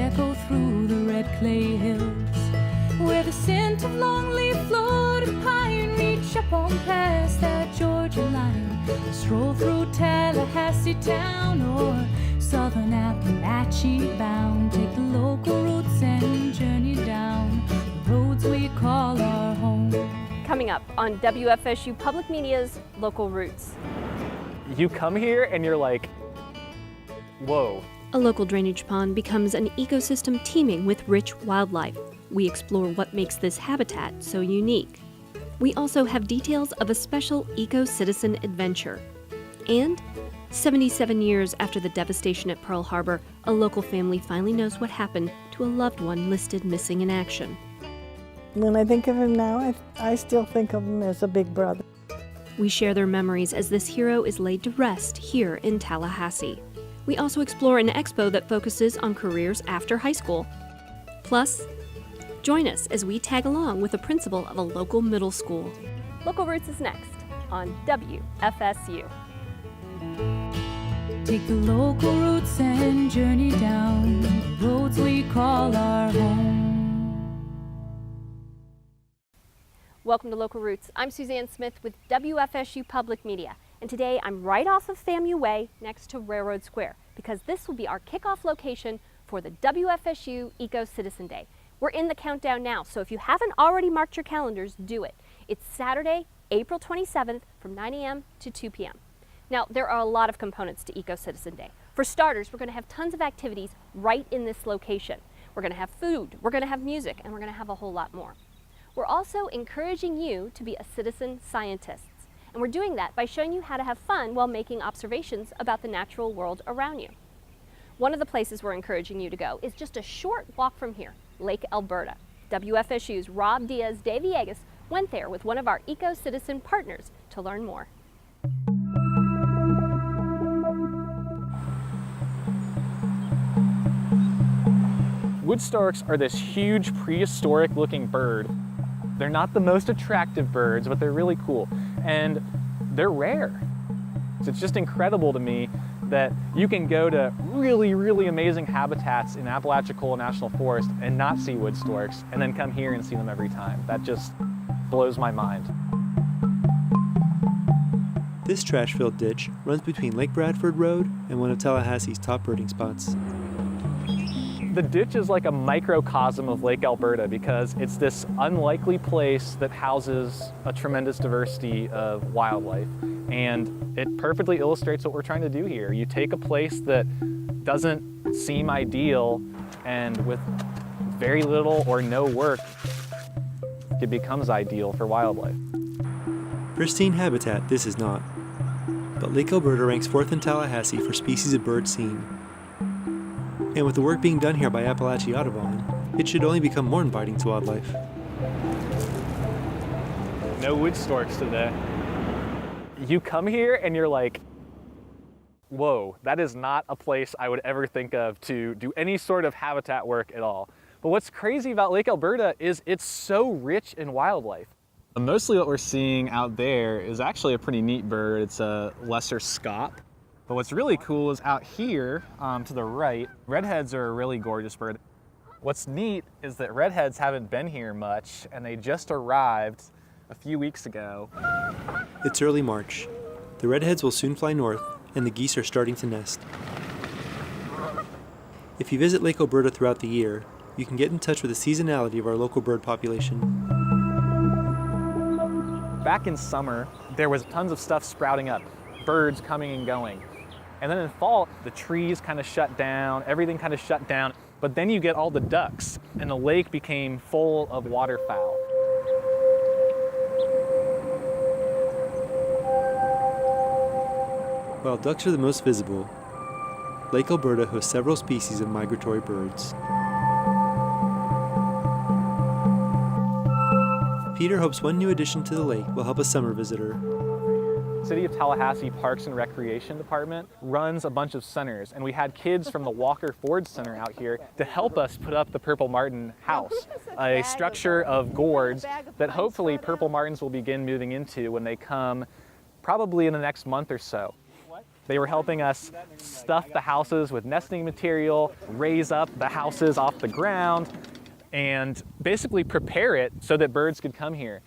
echo through the red clay hills, where the scent of longleaf floated pine reach up on past that Georgia line. Stroll through Tallahassee town or southern Appalachia bound. Take the local routes and journey down the roads we call our home. Coming up on WFSU Public Media's Local Routes. You come here and you're like, whoa. A local drainage pond becomes an ecosystem teeming with rich wildlife. We explore what makes this habitat so unique. We also have details of a special EcoCitizen adventure. And 77 years after the devastation at Pearl Harbor, a local family finally knows what happened to a loved one listed missing in action. When I think of him now, I still think of him as a big brother. We share their memories as this hero is laid to rest here in Tallahassee. We also explore an expo that focuses on careers after high school. Plus, join us as we tag along with the principal of a local middle school. Local Routes is next on WFSU. Take the local routes and journey down the roads we call our home. Welcome to Local Routes. I'm Suzanne Smith with WFSU Public Media, and today I'm right off of FAMU Way next to Railroad Square because this will be our kickoff location for the WFSU EcoCitizen Day. We're in the countdown now, so if you haven't already marked your calendars, do it. It's Saturday, April 27th from 9 a.m. to 2 p.m. Now, there are a lot of components to EcoCitizen Day. For starters, we're going to have tons of activities right in this location. We're going to have food, we're going to have music, and we're going to have a whole lot more. We're also encouraging you to be a citizen scientist, and we're doing that by showing you how to have fun while making observations about the natural world around you. One of the places we're encouraging you to go is just a short walk from here, Lake Alberta. WFSU's Rob Diaz de Villegas went there with one of our EcoCitizen partners to learn more. Wood storks are this huge prehistoric looking bird. They're not the most attractive birds, but they're really cool. And they're rare. So it's just incredible to me that you can go to really, really amazing habitats in Apalachicola National Forest and not see wood storks, and then come here and see them every time. That just blows my mind. This trash-filled ditch runs between Lake Bradford Road and one of Tallahassee's top birding spots. The ditch is like a microcosm of Lake Alberta because it's this unlikely place that houses a tremendous diversity of wildlife. And it perfectly illustrates what we're trying to do here. You take a place that doesn't seem ideal, and with very little or no work, it becomes ideal for wildlife. Pristine habitat, this is not. But Lake Alberta ranks 4th in Tallahassee for species of bird seen. And with the work being done here by Appalachia Audubon, it should only become more inviting to wildlife. No wood storks today. You come here and you're like, whoa, that is not a place I would ever think of to do any sort of habitat work at all. But what's crazy about Lake Alberta is it's so rich in wildlife. Mostly what we're seeing out there is actually a pretty neat bird. It's a lesser scaup. But what's really cool is out here to the right, redheads are a really gorgeous bird. What's neat is that redheads haven't been here much, and they just arrived a few weeks ago. It's early March. The redheads will soon fly north, and the geese are starting to nest. If you visit Lake Alberta throughout the year, you can get in touch with the seasonality of our local bird population. Back in summer, there was tons of stuff sprouting up, birds coming and going. And then in fall, the trees kind of shut down, everything kind of shut down, but then you get all the ducks, and the lake became full of waterfowl. While ducks are the most visible, Lake Alberta hosts several species of migratory birds. Peter hopes one new addition to the lake will help a summer visitor. City of Tallahassee Parks and Recreation Department runs a bunch of centers, and we had kids from the Walker Ford Center out here to help us put up the Purple Martin house, a structure of gourds that hopefully Purple Martins will begin moving into when they come probably in the next month or so. They were helping us stuff the houses with nesting material, raise up the houses off the ground, and basically prepare it so that birds could come here.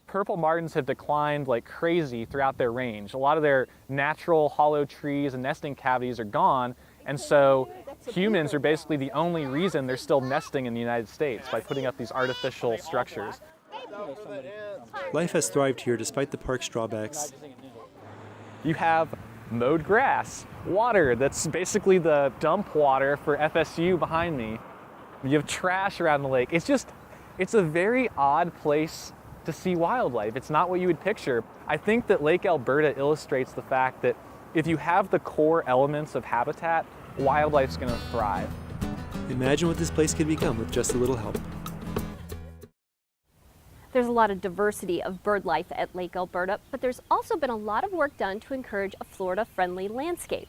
Purple martins have declined like crazy throughout their range. A lot of their natural hollow trees and nesting cavities are gone, and so humans are basically the only reason they're still nesting in the United States by putting up these artificial structures. Life has thrived here despite the park's drawbacks. You have mowed grass, water that's basically the dump water for FSU behind me. You have trash around the lake. It's a very odd place to see wildlife. It's not what you would picture. I think that Lake Alberta illustrates the fact that if you have the core elements of habitat, wildlife's gonna thrive. Imagine what this place could become with just a little help. There's a lot of diversity of bird life at Lake Alberta, but there's also been a lot of work done to encourage a Florida-friendly landscape.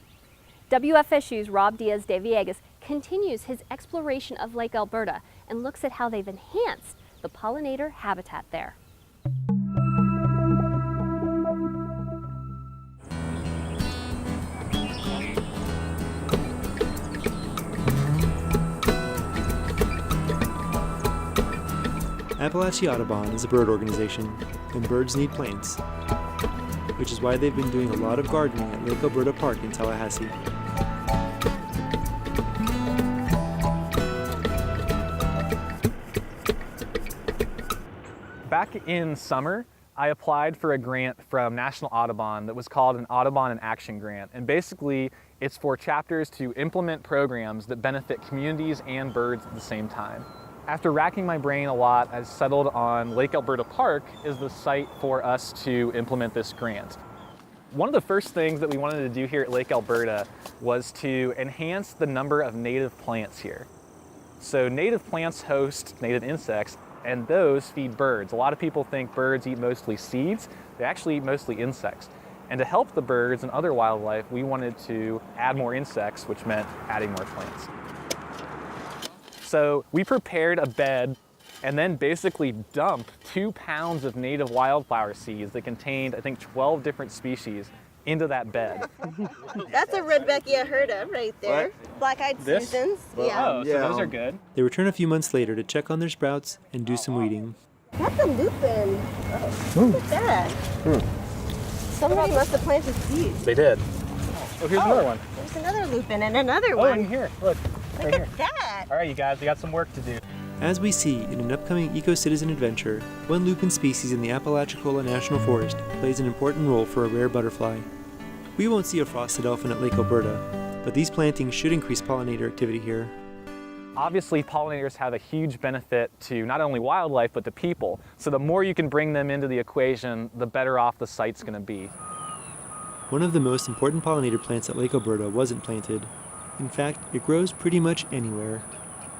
WFSU's Rob Diaz de Villegas continues his exploration of Lake Alberta and looks at how they've enhanced the pollinator habitat there. Appalachia Audubon is a bird organization, and birds need plants, which is why they've been doing a lot of gardening at Lake Alberta Park in Tallahassee. Back in summer, I applied for a grant from National Audubon that was called an Audubon in Action grant. And basically, it's for chapters to implement programs that benefit communities and birds at the same time. After racking my brain a lot, I settled on Lake Alberta Park as the site for us to implement this grant. One of the first things that we wanted to do here at Lake Alberta was to enhance the number of native plants here. So native plants host native insects, and those feed birds. A lot of people think birds eat mostly seeds. They actually eat mostly insects. And to help the birds and other wildlife, we wanted to add more insects, which meant adding more plants. So we prepared a bed and then basically dumped 2 pounds of native wildflower seeds that contained, I think, 12 different species into that bed. That's a Rudbeckia herda right there. Black-eyed Susans. Yeah. Oh, so those are good. They return a few months later to check on their sprouts and do some weeding. That's a lupin. Oh, look at that. Somebody must have planted seeds. They did. Oh, here's another one. There's another lupin and another Oh, one. and here, look. Look Right at here. that. All right, you guys, we got some work to do. As we see in an upcoming EcoCitizen adventure, one lupin species in the Apalachicola National Forest plays an important role for a rare butterfly. We won't see a frosted elephant at Lake Alberta, but these plantings should increase pollinator activity here. Obviously, pollinators have a huge benefit to not only wildlife, but to people. So the more you can bring them into the equation, the better off the site's gonna be. One of the most important pollinator plants at Lake Alberta wasn't planted. In fact, it grows pretty much anywhere.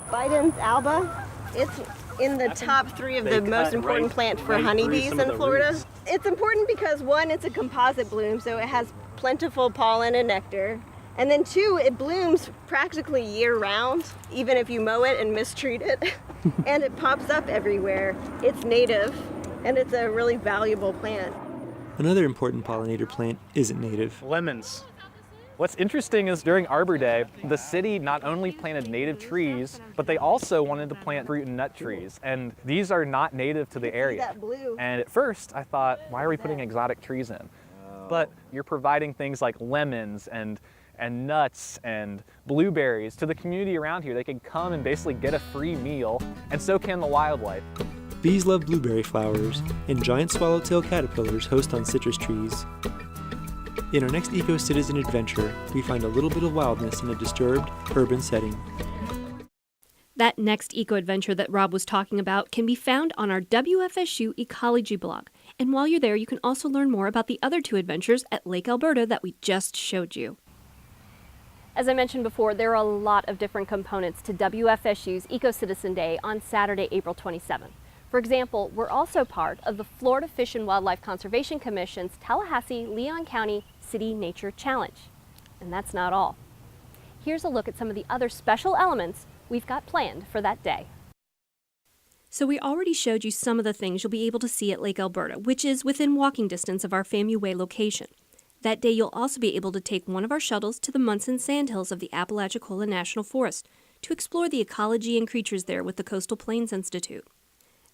Biden's alba. It's in the top 3 of the most important plant for honeybees in Florida. It's important because 1, it's a composite bloom, so it has plentiful pollen and nectar. And then 2, it blooms practically year-round, even if you mow it and mistreat it. And it pops up everywhere. It's native, and it's a really valuable plant. Another important pollinator plant isn't native. Lemons. What's interesting is during Arbor Day, the city not only planted native trees, but they also wanted to plant fruit and nut trees. And these are not native to the area. That blue. And at first I thought, why are we putting exotic trees in? But you're providing things like lemons and nuts and blueberries to the community around here. They can come and basically get a free meal, and so can the wildlife. Bees love blueberry flowers, and giant swallowtail caterpillars host on citrus trees. In our next EcoCitizen adventure, we find a little bit of wildness in a disturbed, urban setting. That next eco-adventure that Rob was talking about can be found on our WFSU Ecology blog. And while you're there, you can also learn more about the other 2 adventures at Lake Alberta that we just showed you. As I mentioned before, there are a lot of different components to WFSU's EcoCitizen Day on Saturday, April 27th. For example, we're also part of the Florida Fish and Wildlife Conservation Commission's Tallahassee-Leon County City Nature Challenge. And that's not all. Here's a look at some of the other special elements we've got planned for that day. So we already showed you some of the things you'll be able to see at Lake Alberta, which is within walking distance of our FAMU Way location. That day, you'll also be able to take one of our shuttles to the Munson Sandhills of the Apalachicola National Forest to explore the ecology and creatures there with the Coastal Plains Institute.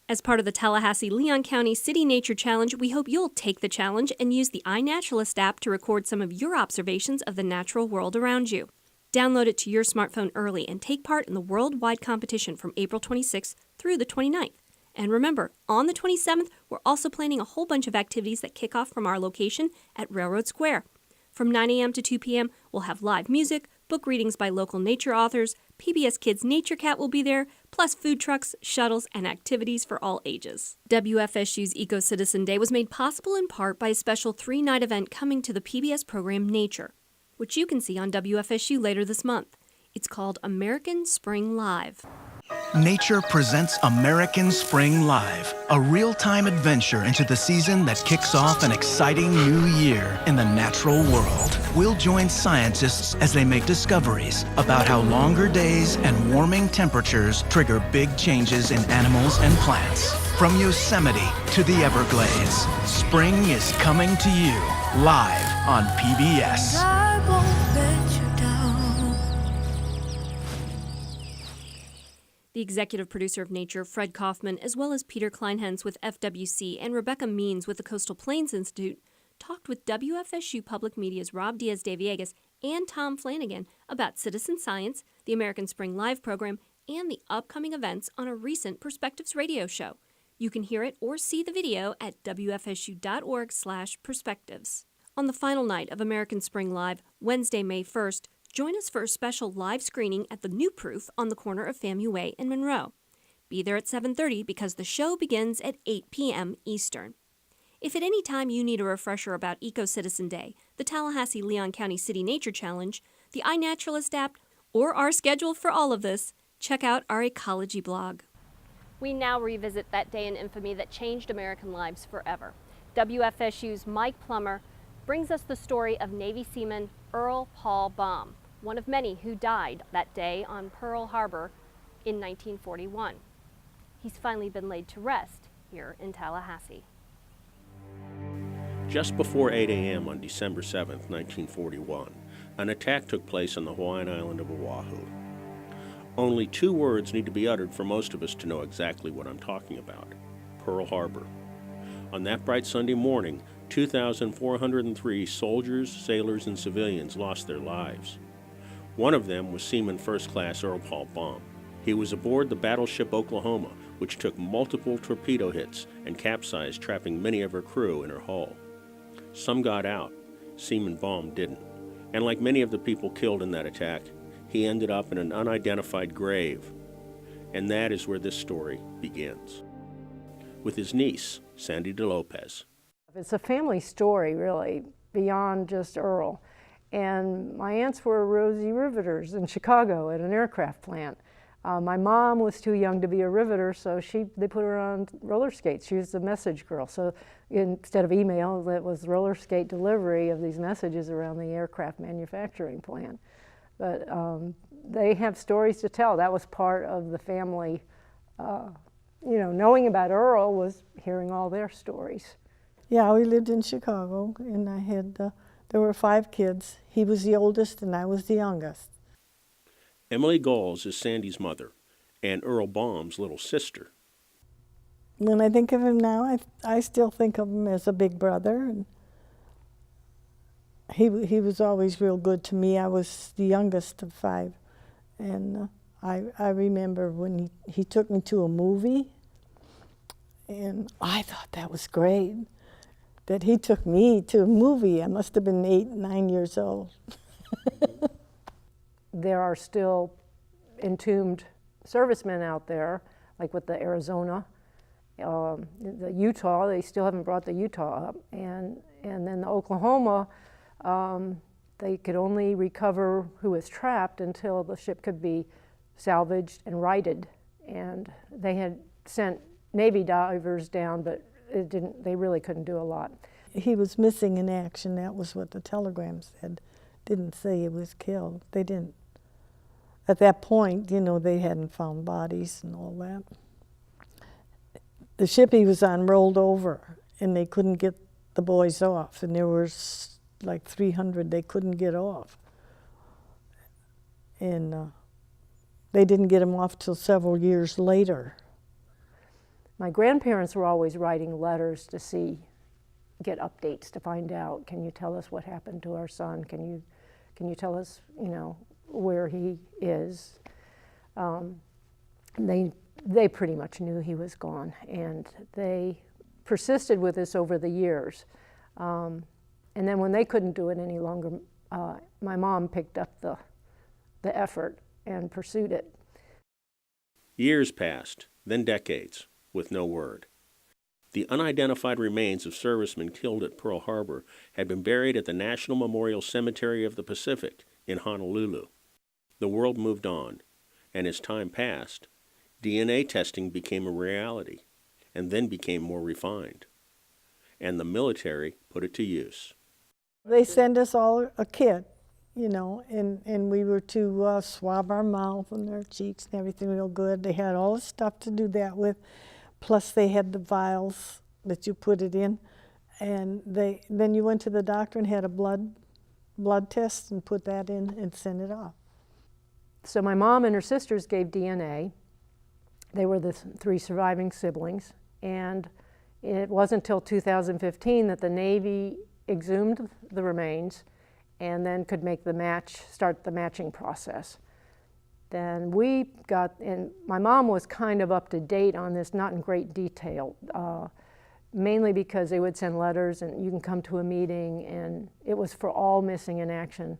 As part of the Tallahassee-Leon County City Nature Challenge, we hope you'll take the challenge and use the iNaturalist app to record some of your observations of the natural world around you. Download it to your smartphone early and take part in the worldwide competition from April 26th through the 29th. And remember, on the 27th, we're also planning a whole bunch of activities that kick off from our location at Railroad Square. From 9 a.m. to 2 p.m., we'll have live music, book readings by local nature authors, PBS Kids Nature Cat will be there, plus food trucks, shuttles, and activities for all ages. WFSU's EcoCitizen Day was made possible in part by a special 3-night event coming to the PBS program Nature, which you can see on WFSU later this month. It's called American Spring Live. Nature presents American Spring Live, a real-time adventure into the season that kicks off an exciting new year in the natural world. We'll join scientists as they make discoveries about how longer days and warming temperatures trigger big changes in animals and plants. From Yosemite to the Everglades, spring is coming to you, live on PBS. The executive producer of Nature, Fred Kaufman, as well as Peter Kleinhans with FWC and Rebecca Means with the Coastal Plains Institute, talked with WFSU Public Media's Rob Diaz-de Villegas and Tom Flanagan about citizen science, the American Spring Live program, and the upcoming events on a recent Perspectives radio show. You can hear it or see the video at wfsu.org/perspectives. On the final night of American Spring Live, Wednesday, May 1st, join us for a special live screening at the New Proof on the corner of FAMU Way and Monroe. Be there at 7:30 because the show begins at 8 p.m. Eastern. If at any time you need a refresher about EcoCitizen Day, the Tallahassee-Leon County City Nature Challenge, the iNaturalist app, or our schedule for all of this, check out our ecology blog. We now revisit that day in infamy that changed American lives forever. WFSU's Mike Plummer brings us the story of Navy seaman Earl Paul Baum, one of many who died that day on Pearl Harbor in 1941. He's finally been laid to rest here in Tallahassee. Just before 8 a.m. on December 7, 1941, an attack took place on the Hawaiian island of Oahu. Only 2 words need to be uttered for most of us to know exactly what I'm talking about: Pearl Harbor. On that bright Sunday morning, 2,403 soldiers, sailors, and civilians lost their lives. One of them was Seaman First Class Earl Paul Baum. He was aboard the battleship Oklahoma, which took multiple torpedo hits and capsized, trapping many of her crew in her hull. Some got out. Seaman Baum didn't. And like many of the people killed in that attack, he ended up in an unidentified grave. And that is where this story begins. With his niece, Sandy DeLopez. It's a family story, really, beyond just Earl. And my aunts were Rosie riveters in Chicago at an aircraft plant. My mom was too young to be a riveter, so they put her on roller skates. She was the message girl. So instead of email, it was roller skate delivery of these messages around the aircraft manufacturing plant. But they have stories to tell. That was part of the family. Knowing about Earl was hearing all their stories. Yeah, we lived in Chicago, and I had, there were 5 kids. He was the oldest, and I was the youngest. Emily Gauls is Sandy's mother and Earl Baum's little sister. When I think of him now, I still think of him as a big brother. And he was always real good to me. I was the youngest of 5. And I remember when he took me to a movie, and I thought that was great, that he took me to a movie. I must have been 8, 9 years old. There are still entombed servicemen out there, like with the Arizona, the Utah. They still haven't brought the Utah up, and then the Oklahoma. They could only recover who was trapped until the ship could be salvaged and righted, and they had sent Navy divers down, but they really couldn't do a lot. He was missing in action. That was what the telegram said. Didn't say he was killed. They didn't. At that point, they hadn't found bodies and all that. The ship he was on rolled over, and they couldn't get the boys off, and there were like 300 they couldn't get off. And they didn't get them off till several years later. My grandparents were always writing letters to get updates, to find out, can you tell us what happened to our son? Can you tell us, where he is? They pretty much knew he was gone, and they persisted with this over the years. And then when they couldn't do it any longer, my mom picked up the effort and pursued it. Years passed, then decades, with no word. The unidentified remains of servicemen killed at Pearl Harbor had been buried at the National Memorial Cemetery of the Pacific in Honolulu. The world moved on, and as time passed, DNA testing became a reality, and then became more refined. And the military put it to use. They send us all a kit, and we were to swab our mouth and our cheeks and everything real good. They had all the stuff to do that with, plus they had the vials that you put it in, and then you went to the doctor and had a blood test and put that in and sent it off. So my mom and her sisters gave DNA. They were the 3 surviving siblings, and it wasn't until 2015 that the Navy exhumed the remains and then could make start the matching process. Then we got, and my mom was kind of up to date on this, not in great detail, mainly because they would send letters and you can come to a meeting, and it was for all missing in action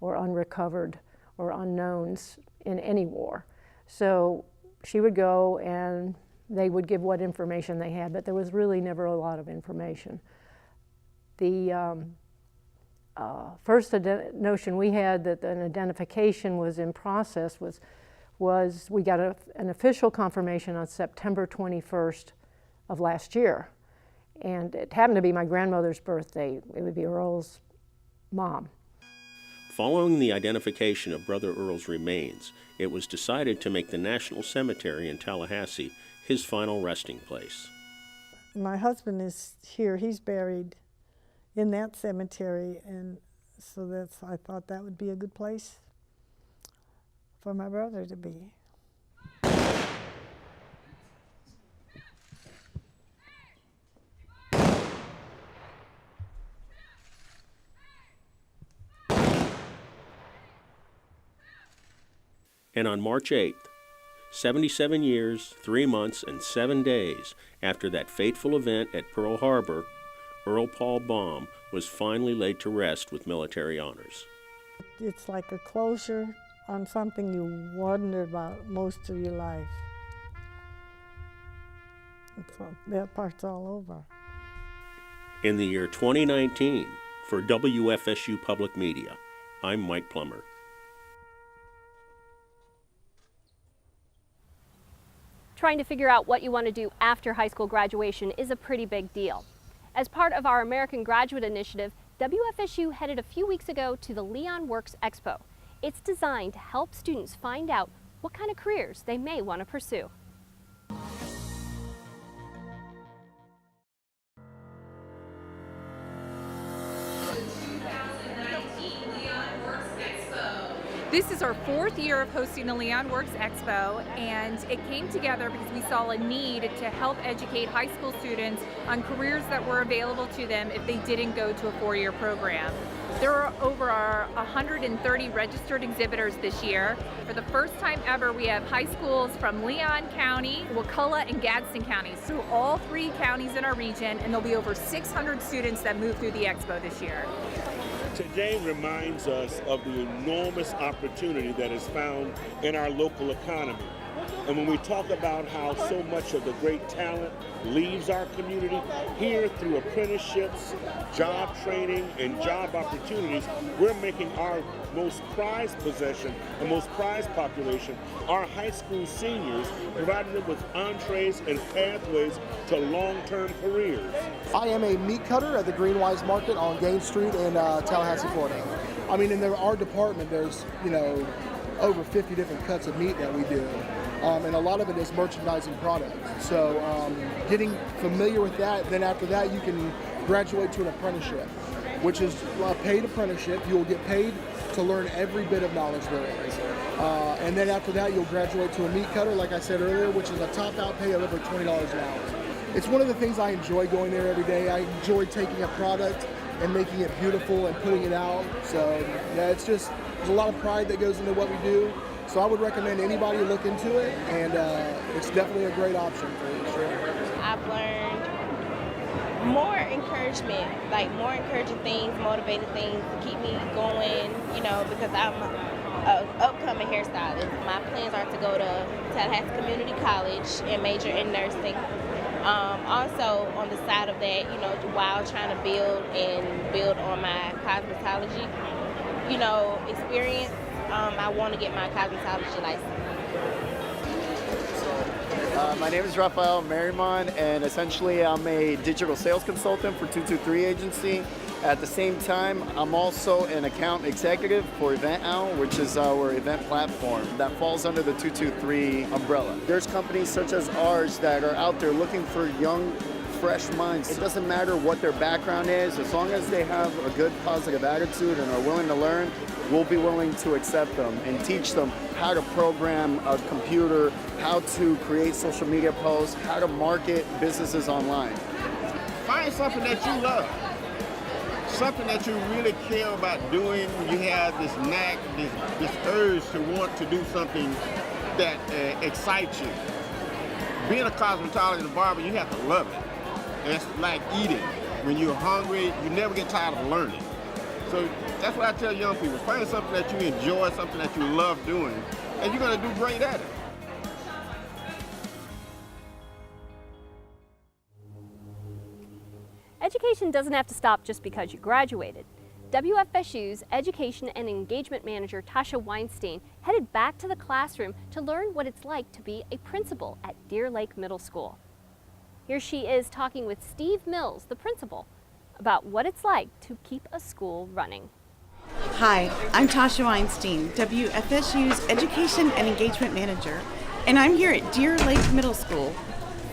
or unrecovered or unknowns in any war. So she would go and they would give what information they had, but there was really never a lot of information. The first notion we had that an identification was in process was we got an official confirmation on September 21st of last year. And it happened to be my grandmother's birthday. It would be Earl's mom. Following the identification of Brother Earl's remains, it was decided to make the National Cemetery in Tallahassee his final resting place. My husband is here. He's buried in that cemetery, and so I thought that would be a good place for my brother to be. And on March 8th, 77 years, 3 months, and 7 days after that fateful event at Pearl Harbor, Earl Paul Baum was finally laid to rest with military honors. It's like a closure on something you wondered about most of your life. That part's all over. In the year 2019, for WFSU Public Media, I'm Mike Plummer. Trying to figure out what you want to do after high school graduation is a pretty big deal. As part of our American Graduate Initiative, WFSU headed a few weeks ago to the Leon Works Expo. It's designed to help students find out what kind of careers they may want to pursue. This is our 4th year of hosting the Leon Works Expo, and it came together because we saw a need to help educate high school students on careers that were available to them if they didn't go to a 4-year program. There are over 130 registered exhibitors this year. For the first time ever, we have high schools from Leon County, Wakulla, and Gadsden counties, so all 3 counties in our region, and there'll be over 600 students that move through the expo this year. Today reminds us of the enormous opportunity that is found in our local economy. And when we talk about how so much of the great talent leaves our community, here through apprenticeships, job training, and job opportunities, we're making our most prized possession and most prized population, our high school seniors, providing them with entrees and pathways to long-term careers. I am a meat cutter at the Greenwise Market on Gaines Street in Tallahassee, Florida. I mean, in our department, there's, over 50 different cuts of meat that we do. And a lot of it is merchandising products. So getting familiar with that, then after that you can graduate to an apprenticeship. which is a paid apprenticeship. You will get paid to learn every bit of knowledge there is. And then after that, you'll graduate to a meat cutter, like I said earlier, which is a top-out pay of over $20 an hour. It's one of the things I enjoy going there every day. I enjoy taking a product and making it beautiful and putting it out. So yeah, it's just, there's a lot of pride that goes into what we do. So I would recommend anybody look into it, and it's definitely a great option for you. Sure. I've learned more encouragement, like more encouraging things, motivated things to keep me going, you know, because I'm an upcoming hairstylist. My plans are to go to Tallahassee Community College and major in nursing. Also, on the side of that, you know, while trying to build on my cosmetology, you know, experience, I want to get my cosmetology license. My name is Rafael Merrimon, and essentially I'm a digital sales consultant for 223 Agency. At the same time, I'm also an account executive for Event Owl, which is our event platform that falls under the 223 umbrella. There's companies such as ours that are out there looking for young, fresh minds. It doesn't matter what their background is, as long as they have a good positive attitude and are willing to learn, we'll be willing to accept them and teach them how to program a computer, how to create social media posts, how to market businesses online. Find something that you love, something that you really care about doing. You have this knack, this urge to want to do something that excites you. Being a cosmetologist and barber, you have to love it. It's like eating. When you're hungry, you never get tired of learning. So that's what I tell young people. Find something that you enjoy, something that you love doing, and you're going to do great at it. Education doesn't have to stop just because you graduated. WFSU's Education and Engagement Manager Tasha Weinstein headed back to the classroom to learn what it's like to be a principal at Deer Lake Middle School. Here she is talking with Steve Mills, the principal, about what it's like to keep a school running. Hi, I'm Tasha Weinstein, WFSU's Education and Engagement Manager, and I'm here at Deer Lake Middle School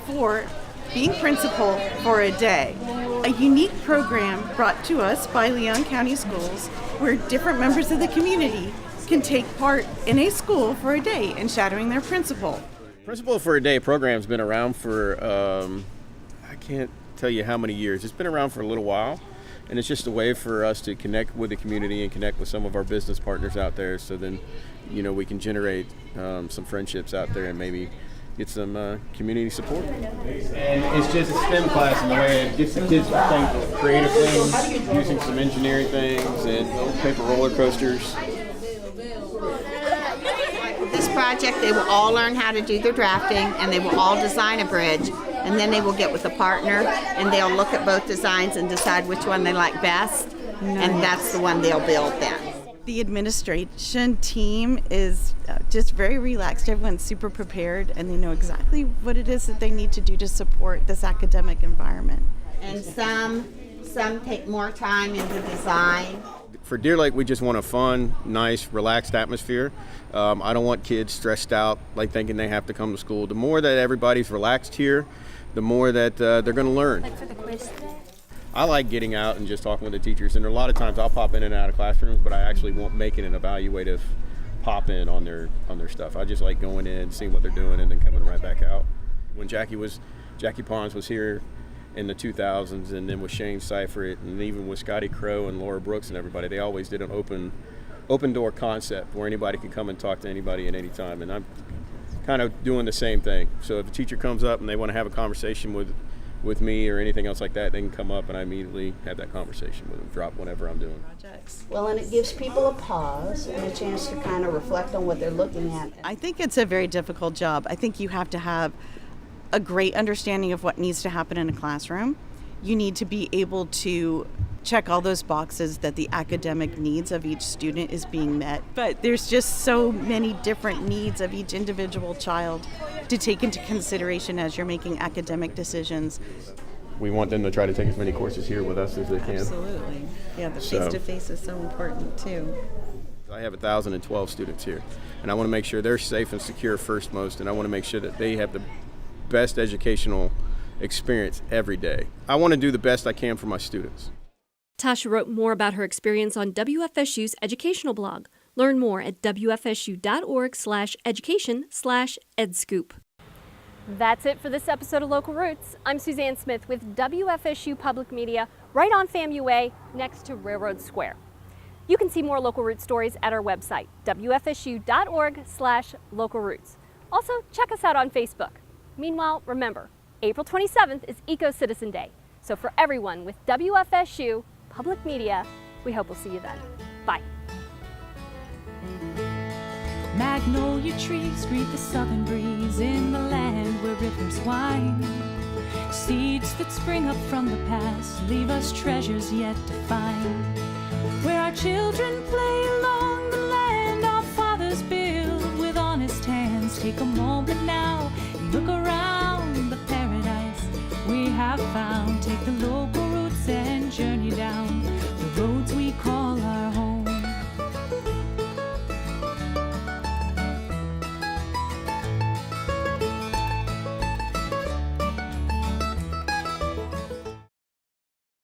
for being principal for a day, a unique program brought to us by Leon County Schools where different members of the community can take part in a school for a day and shadowing their principal. Principal for a Day program's been around for, I can't tell you how many years. It's been around for a little while, and it's just a way for us to connect with the community and connect with some of our business partners out there, so then, you know, we can generate some friendships out there and maybe get some community support. And it's just a STEM class in the way it gets the kids to think creative things, using some engineering things and paper roller coasters. This project, they will all learn how to do their drafting, and they will all design a bridge, and then they will get with a partner and they'll look at both designs and decide which one they like best, and that's the one they'll build then. The administration team is just very relaxed. Everyone's super prepared, and they know exactly what it is that they need to do to support this academic environment. And some take more time in the design. For Deer Lake, we just want a fun, nice, relaxed atmosphere. I don't want kids stressed out, like thinking they have to come to school. The more that everybody's relaxed here, the more that they're going to learn. Like for the quiz today? I like getting out and just talking with the teachers, and a lot of times I'll pop in and out of classrooms, but I actually won't make it an evaluative pop in on their stuff. I just like going in, seeing what they're doing, and then coming right back out. When Jackie Pons was here in the 2000s, and then with Shane Seifert, and even with Scotty Crow and Laura Brooks and everybody, they always did an open door concept where anybody could come and talk to anybody at any time, and I'm kind of doing the same thing. So if a teacher comes up and they want to have a conversation with me or anything else like that, they can come up and I immediately have that conversation with them, drop whatever I'm doing. Well, and it gives people a pause and a chance to kind of reflect on what they're looking at. I think it's a very difficult job. I think you have to have a great understanding of what needs to happen in a classroom. You need to be able to check all those boxes that the academic needs of each student is being met. But there's just so many different needs of each individual child to take into consideration as you're making academic decisions. We want them to try to take as many courses here with us as they can. Absolutely. Yeah, the face-to-face is so important too. I have 1,012 students here, and I want to make sure they're safe and secure first most, and I want to make sure that they have the best educational experience every day. I want to do the best I can for my students. Tasha wrote more about her experience on WFSU's educational blog. Learn more at wfsu.org/education/edscoop. That's it for this episode of Local Roots. I'm Suzanne Smith with WFSU Public Media, right on FAMU Way, next to Railroad Square. You can see more Local Roots stories at our website, wfsu.org/localroots. Also, check us out on Facebook. Meanwhile, remember, April 27th is EcoCitizen Day. So for everyone with WFSU Public Media, we hope we'll see you then. Bye. Magnolia trees greet the southern breeze in the land where rivers wind. Seeds that spring up from the past leave us treasures yet to find. Where our children play along the land our fathers build with honest hands. Take a moment now